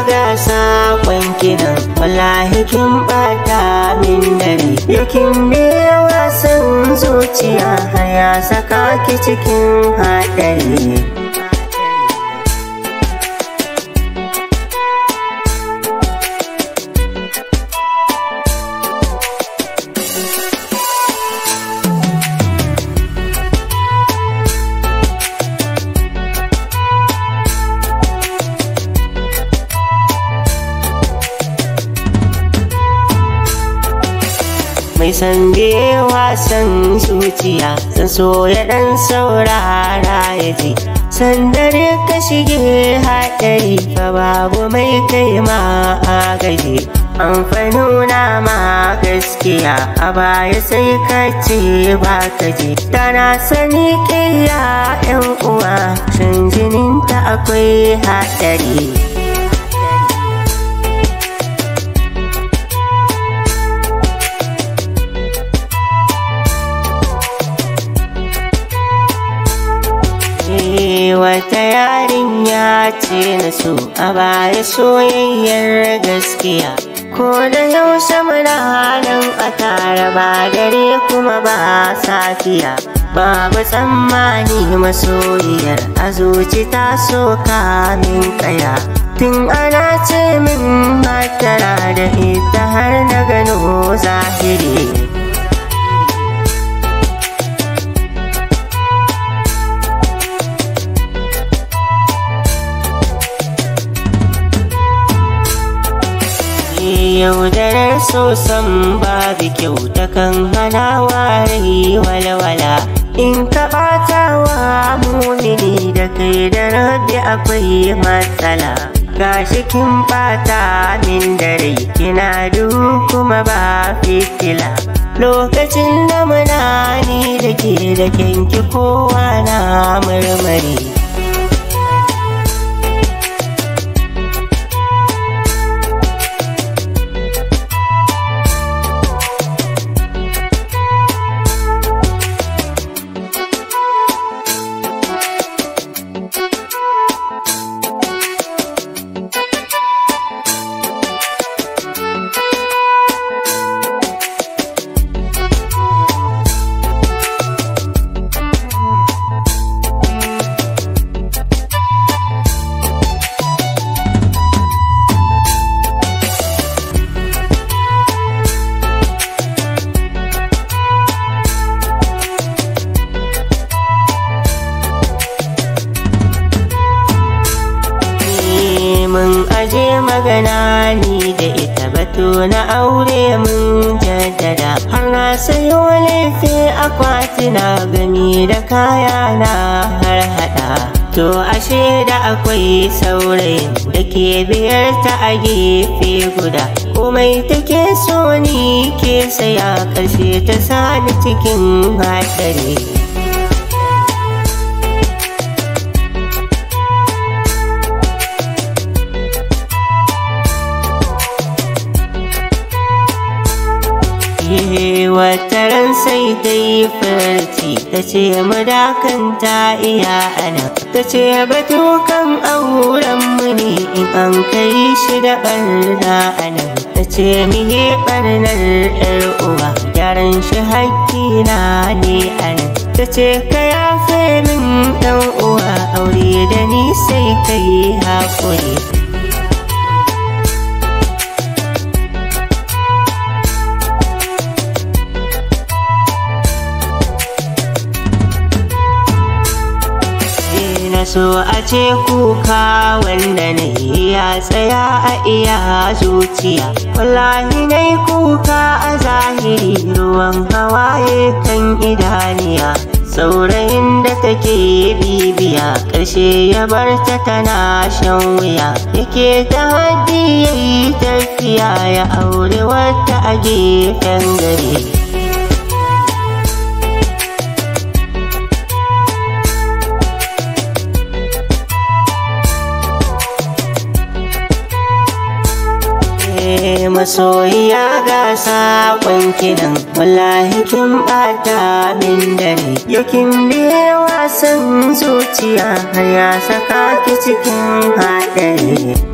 ga sakon kinan wallahi kin bata min dare. Yakin biya wasan zuciya har ya saka ki cikin haɗari. Mai san biye wasan zuciya san so ya dan saurara ya ji. Sandare ka shige haɗari fa babu mai kai ma agaji. Amfanuna ma gaskiya a baya sai ka ce ba ka ji. Tana sani ƙiya 'yan uwa shan jininta akwai haɗari. Wata yarinya ce na so a baya soyayyar gaskiya. Ko da yaushe muna nan a tare ba dare kuma ba safiya. Babu tsammani masoyiyar a zuci ta soka min kaya. Tun ana ce min matara da ita har na gano zahiri. Yaudarar sosan babu kyau takan hana wari walwala. In ka ɓata wa mumini da kai da rabbi akwai matsala. Gashi kin ɓata min dare kina duhu kuma ba fitila. Lokacin da muna ni da ke da kyanki kowa na murmuri. Mun aje magana ni da ita batu na aure mun jaddada. Har na sayo laifi akwatina gami da kaya na har hada. To ashe da akwai saurayin da ke biyar ta a gefe guda. Komai take so ni ke saya karshe ta sani cikin haɗari. Wata ran sai ta yi farci ta ce mu dakanta iya ana. Ta ce batu kan auren mu ne in an kai shi da ɓarna ana. Ta ce mihe ɓarnar 'yar uwa gyaran shi hakkina ne ana. Ta ce ka yafe min ɗan uwa aure da ni sai ka yi haƙuri. So a ce kuka wanda na yi ya tsaya a iya zuciya. Wallahi na yi kuka a zahiri ruwan hawaye kan idaniya. Saurayin da take bibiya ƙarshe ya bar ta tana shan wuya. Yake ta haddi ya yi tafiya ya aure wata a gefen gari. Masoyiya ga sakon kinan wallahi kin bata min dare. Yakin biye wasan zuciya har ya saka ki cikin haɗari.